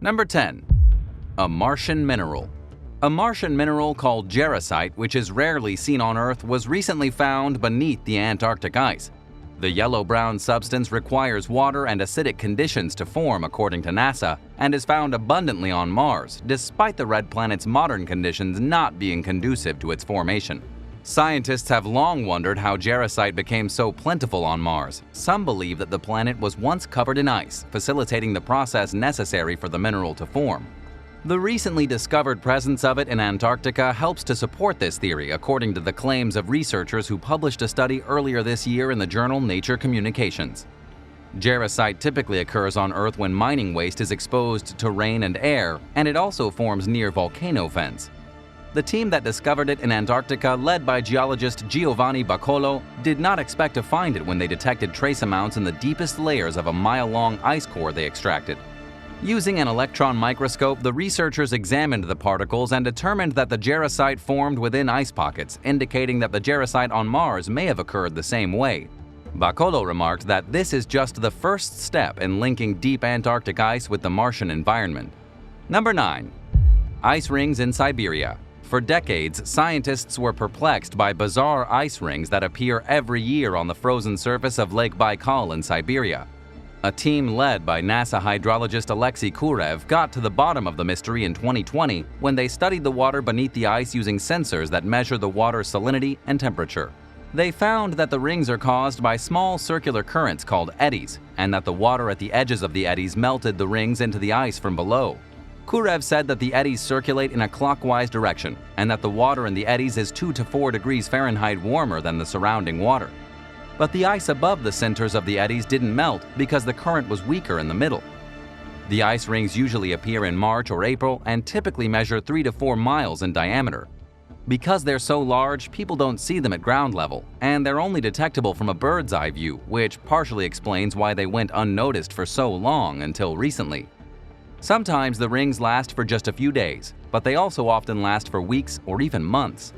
Number 10. A Martian mineral. A Martian mineral called jarosite, which is rarely seen on Earth, was recently found beneath the Antarctic ice. The yellow-brown substance requires water and acidic conditions to form, according to NASA, and is found abundantly on Mars, despite the red planet's modern conditions not being conducive to its formation. Scientists have long wondered how jarosite became so plentiful on Mars. Some believe that the planet was once covered in ice, facilitating the process necessary for the mineral to form. The recently discovered presence of it in Antarctica helps to support this theory, according to the claims of researchers who published a study earlier this year in the journal Nature Communications. Jarosite typically occurs on Earth when mining waste is exposed to rain and air, and it also forms near volcano vents. The team that discovered it in Antarctica, led by geologist Giovanni Baccolo, did not expect to find it when they detected trace amounts in the deepest layers of a mile-long ice core they extracted. Using an electron microscope, the researchers examined the particles and determined that the jarosite formed within ice pockets, indicating that the jarosite on Mars may have occurred the same way. Baccolo remarked that this is just the first step in linking deep Antarctic ice with the Martian environment. Number 9. Ice rings in Siberia. For decades, scientists were perplexed by bizarre ice rings that appear every year on the frozen surface of Lake Baikal in Siberia. A team led by NASA hydrologist Alexei Kurev got to the bottom of the mystery in 2020 when they studied the water beneath the ice using sensors that measure the water's salinity and temperature. They found that the rings are caused by small circular currents called eddies, and that the water at the edges of the eddies melted the rings into the ice from below. Kurev said that the eddies circulate in a clockwise direction, and that the water in the eddies is 2 to 4 degrees Fahrenheit warmer than the surrounding water. But the ice above the centers of the eddies didn't melt because the current was weaker in the middle. The ice rings usually appear in March or April and typically measure 3 to 4 miles in diameter. Because they're so large, people don't see them at ground level, and they're only detectable from a bird's eye view, which partially explains why they went unnoticed for so long until recently. Sometimes the rings last for just a few days, but they also often last for weeks or even months.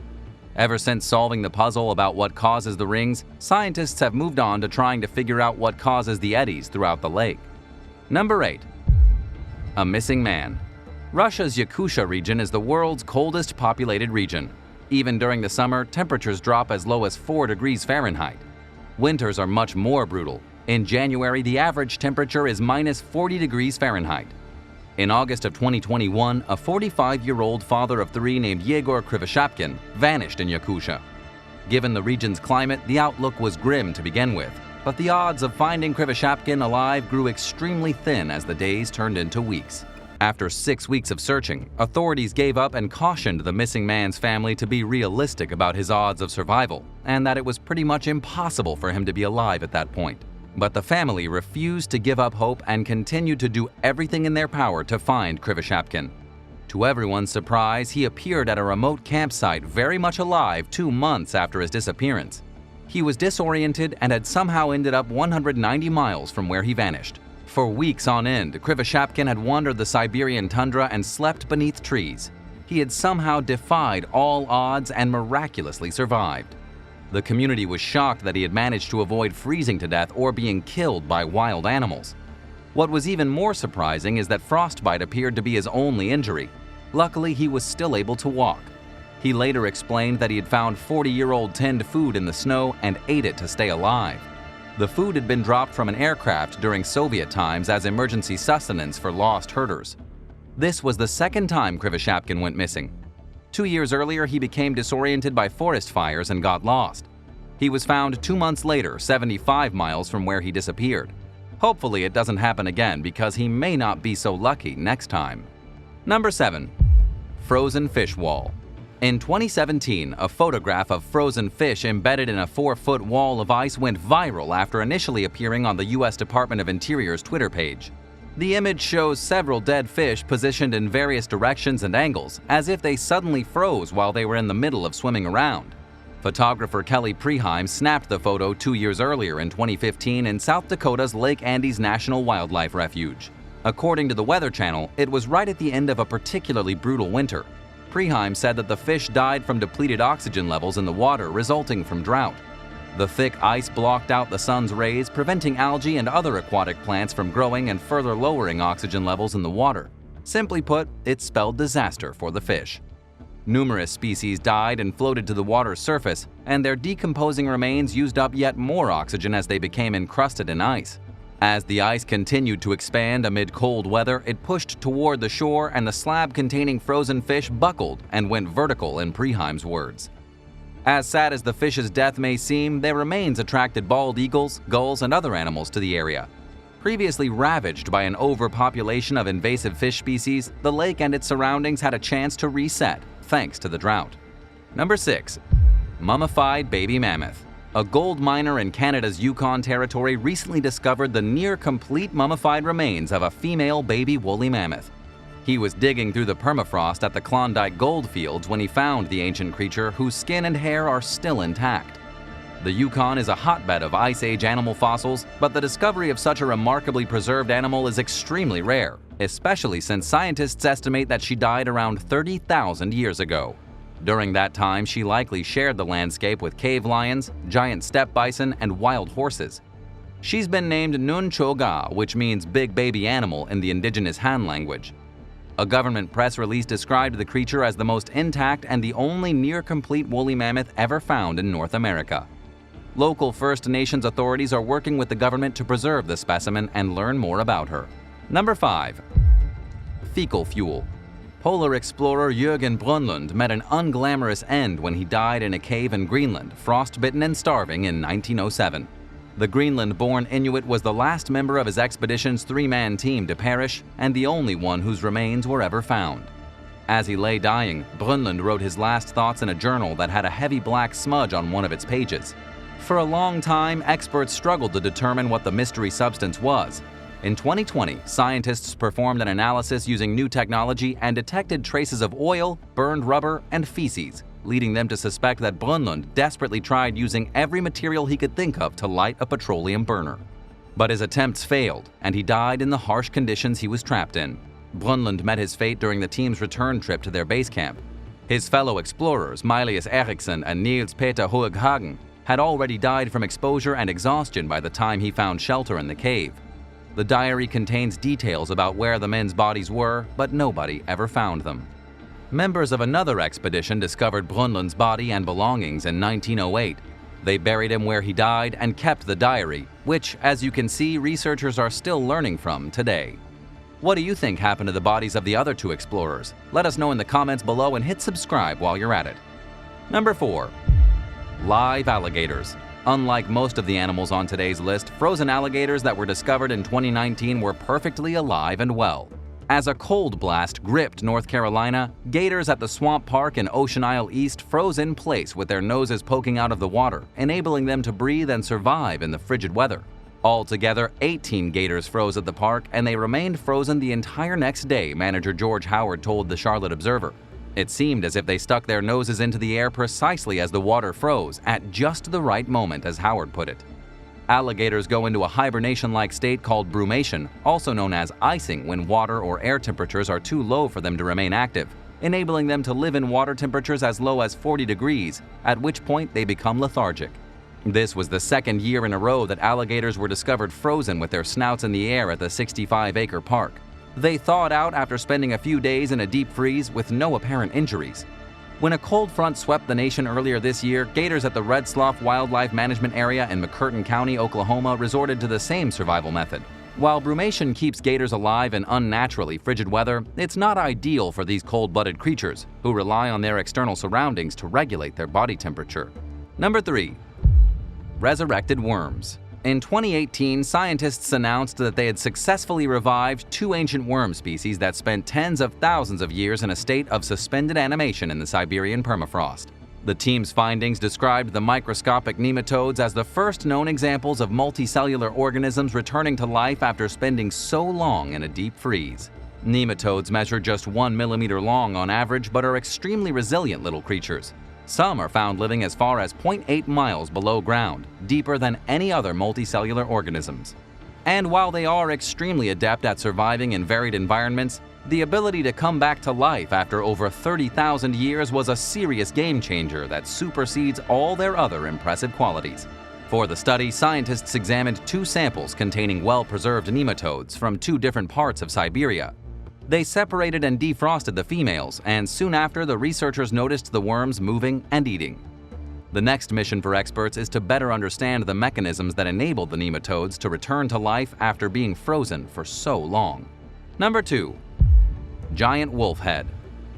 Ever since solving the puzzle about what causes the rings, scientists have moved on to trying to figure out what causes the eddies throughout the lake. Number 8. A missing man. Russia's Yakutia region is the world's coldest populated region. Even during the summer, temperatures drop as low as 4 degrees Fahrenheit. Winters are much more brutal. In January, the average temperature is minus 40 degrees Fahrenheit. In August of 2021, a 45-year-old father of 3 named Yegor Krivoshyapkin vanished in Yakutia. Given the region's climate, the outlook was grim to begin with, but the odds of finding Krivoshyapkin alive grew extremely thin as the days turned into weeks. After 6 weeks of searching, authorities gave up and cautioned the missing man's family to be realistic about his odds of survival, and that it was pretty much impossible for him to be alive at that point. But the family refused to give up hope and continued to do everything in their power to find Krivoshyapkin. To everyone's surprise, he appeared at a remote campsite very much alive 2 months after his disappearance. He was disoriented and had somehow ended up 190 miles from where he vanished. For weeks on end, Krivoshyapkin had wandered the Siberian tundra and slept beneath trees. He had somehow defied all odds and miraculously survived. The community was shocked that he had managed to avoid freezing to death or being killed by wild animals. What was even more surprising is that frostbite appeared to be his only injury. Luckily, he was still able to walk. He later explained that he had found 40-year-old tinned food in the snow and ate it to stay alive. The food had been dropped from an aircraft during Soviet times as emergency sustenance for lost herders. This was the second time Krivoshyapkin went missing. 2 years earlier, he became disoriented by forest fires and got lost. He was found 2 months later, 75 miles from where he disappeared. Hopefully it doesn't happen again because he may not be so lucky next time. Number 7. Frozen fish wall. In 2017, a photograph of frozen fish embedded in a 4-foot wall of ice went viral after initially appearing on the U.S. Department of Interior's Twitter page. The image shows several dead fish positioned in various directions and angles, as if they suddenly froze while they were in the middle of swimming around. Photographer Kelly Preheim snapped the photo 2 years earlier in 2015 in South Dakota's Lake Andes National Wildlife Refuge. According to the Weather Channel, it was right at the end of a particularly brutal winter. Preheim said that the fish died from depleted oxygen levels in the water resulting from drought. The thick ice blocked out the sun's rays, preventing algae and other aquatic plants from growing and further lowering oxygen levels in the water. Simply put, it spelled disaster for the fish. Numerous species died and floated to the water's surface, and their decomposing remains used up yet more oxygen as they became encrusted in ice. As the ice continued to expand amid cold weather, it pushed toward the shore, and the slab containing frozen fish buckled and went vertical, in Preheim's words. As sad as the fish's death may seem, their remains attracted bald eagles, gulls, and other animals to the area. Previously ravaged by an overpopulation of invasive fish species, the lake and its surroundings had a chance to reset, thanks to the drought. Number 6. Mummified baby mammoth. A gold miner in Canada's Yukon Territory recently discovered the near-complete mummified remains of a female baby woolly mammoth. He was digging through the permafrost at the Klondike gold fields when he found the ancient creature, whose skin and hair are still intact. The Yukon is a hotbed of Ice Age animal fossils, but the discovery of such a remarkably preserved animal is extremely rare, especially since scientists estimate that she died around 30,000 years ago. During that time, she likely shared the landscape with cave lions, giant steppe bison, and wild horses. She's been named Nunchoga, which means big baby animal in the indigenous Han language. A government press release described the creature as the most intact and the only near-complete woolly mammoth ever found in North America. Local First Nations authorities are working with the government to preserve the specimen and learn more about her. Number 5. Fecal fuel. Polar explorer Jürgen Brunlund met an unglamorous end when he died in a cave in Greenland, frostbitten and starving in 1907. The Greenland-born Inuit was the last member of his expedition's 3-man team to perish, and the only one whose remains were ever found. As he lay dying, Brunlund wrote his last thoughts in a journal that had a heavy black smudge on one of its pages. For a long time, experts struggled to determine what the mystery substance was. In 2020, scientists performed an analysis using new technology and detected traces of oil, burned rubber, and feces, leading them to suspect that Brunlund desperately tried using every material he could think of to light a petroleum burner. But his attempts failed, and he died in the harsh conditions he was trapped in. Brunlund met his fate during the team's return trip to their base camp. His fellow explorers, Mylius Eriksson and Niels Peter Hoeghagen, had already died from exposure and exhaustion by the time he found shelter in the cave. The diary contains details about where the men's bodies were, but nobody ever found them. Members of another expedition discovered Brunlund's body and belongings in 1908. They buried him where he died and kept the diary, which, as you can see, researchers are still learning from today. What do you think happened to the bodies of the other 2 explorers? Let us know in the comments below and hit subscribe while you're at it. Number 4. Live alligators. Unlike most of the animals on today's list, frozen alligators that were discovered in 2019 were perfectly alive and well. As a cold blast gripped North Carolina, gators at the Swamp Park in Ocean Isle East froze in place with their noses poking out of the water, enabling them to breathe and survive in the frigid weather. Altogether, 18 gators froze at the park, and they remained frozen the entire next day, manager George Howard told the Charlotte Observer. It seemed as if they stuck their noses into the air precisely as the water froze, at just the right moment, as Howard put it. Alligators go into a hibernation-like state called brumation, also known as icing, when water or air temperatures are too low for them to remain active, enabling them to live in water temperatures as low as 40 degrees, at which point they become lethargic. This was the second year in a row that alligators were discovered frozen with their snouts in the air at the 65-acre park. They thawed out after spending a few days in a deep freeze with no apparent injuries. When a cold front swept the nation earlier this year, gators at the Red Slough Wildlife Management Area in McCurtain County, Oklahoma, resorted to the same survival method. While brumation keeps gators alive in unnaturally frigid weather, it's not ideal for these cold-blooded creatures, who rely on their external surroundings to regulate their body temperature. Number 3. Resurrected worms. In 2018, scientists announced that they had successfully revived 2 ancient worm species that spent tens of thousands of years in a state of suspended animation in the Siberian permafrost. The team's findings described the microscopic nematodes as the first known examples of multicellular organisms returning to life after spending so long in a deep freeze. Nematodes measure just 1 millimeter long on average, but are extremely resilient little creatures. Some are found living as far as 0.8 miles below ground, deeper than any other multicellular organisms. And while they are extremely adept at surviving in varied environments, the ability to come back to life after over 30,000 years was a serious game changer that supersedes all their other impressive qualities. For the study, scientists examined 2 samples containing well-preserved nematodes from 2 different parts of Siberia. They separated and defrosted the females, and soon after, the researchers noticed the worms moving and eating. The next mission for experts is to better understand the mechanisms that enabled the nematodes to return to life after being frozen for so long. Number 2. Giant wolf head.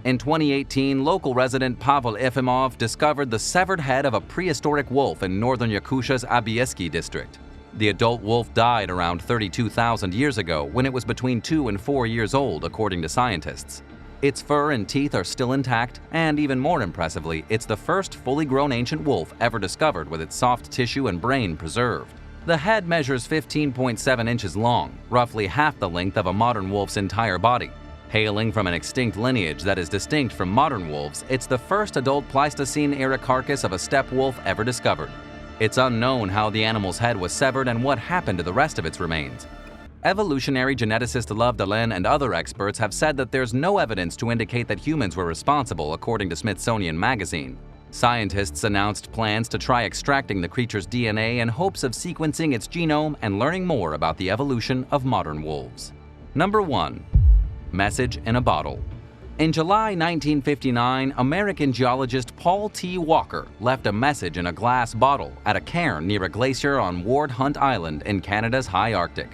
In 2018, local resident Pavel Efimov discovered the severed head of a prehistoric wolf in northern Yakutia's Abiesky district. The adult wolf died around 32,000 years ago when it was between 2 and 4 years old, according to scientists. Its fur and teeth are still intact, and even more impressively, it's the first fully grown ancient wolf ever discovered with its soft tissue and brain preserved. The head measures 15.7 inches long, roughly half the length of a modern wolf's entire body. Hailing from an extinct lineage that is distinct from modern wolves, it's the first adult Pleistocene-era carcass of a steppe wolf ever discovered. It's unknown how the animal's head was severed and what happened to the rest of its remains. Evolutionary geneticist Love Dallin and other experts have said that there's no evidence to indicate that humans were responsible, according to Smithsonian Magazine. Scientists announced plans to try extracting the creature's DNA in hopes of sequencing its genome and learning more about the evolution of modern wolves. Number 1. Message in a bottle. In July 1959, American geologist Paul T. Walker left a message in a glass bottle at a cairn near a glacier on Ward Hunt Island in Canada's high Arctic.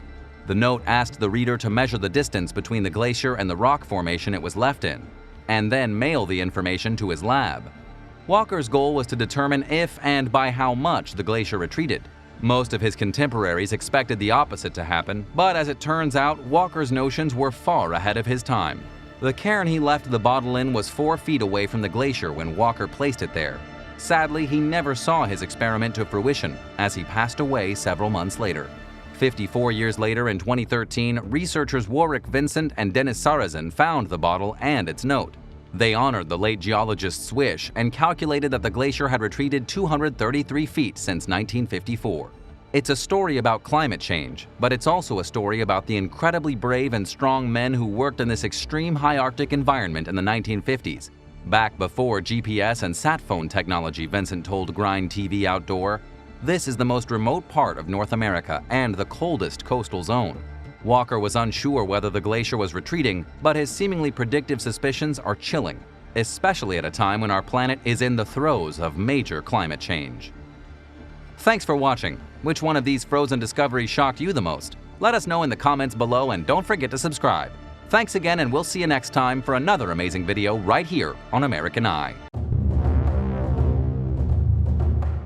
The note asked the reader to measure the distance between the glacier and the rock formation it was left in, and then mail the information to his lab. Walker's goal was to determine if and by how much the glacier retreated. Most of his contemporaries expected the opposite to happen, but as it turns out, Walker's notions were far ahead of his time. The cairn he left the bottle in was 4 feet away from the glacier when Walker placed it there. Sadly, he never saw his experiment to fruition, as he passed away several months later. 54 years later, in 2013, researchers Warwick Vincent and Dennis Sarazin found the bottle and its note. They honored the late geologist's wish and calculated that the glacier had retreated 233 feet since 1954. It's a story about climate change, but it's also a story about the incredibly brave and strong men who worked in this extreme high Arctic environment in the 1950s. Back before GPS and sat phone technology, Vincent told Grind TV Outdoor, "This is the most remote part of North America and the coldest coastal zone." Walker was unsure whether the glacier was retreating, but his seemingly predictive suspicions are chilling, especially at a time when our planet is in the throes of major climate change. Thanks for watching. Which one of these frozen discoveries shocked you the most? Let us know in the comments below, and don't forget to subscribe. Thanks again, and we'll see you next time for another amazing video right here on American Eye.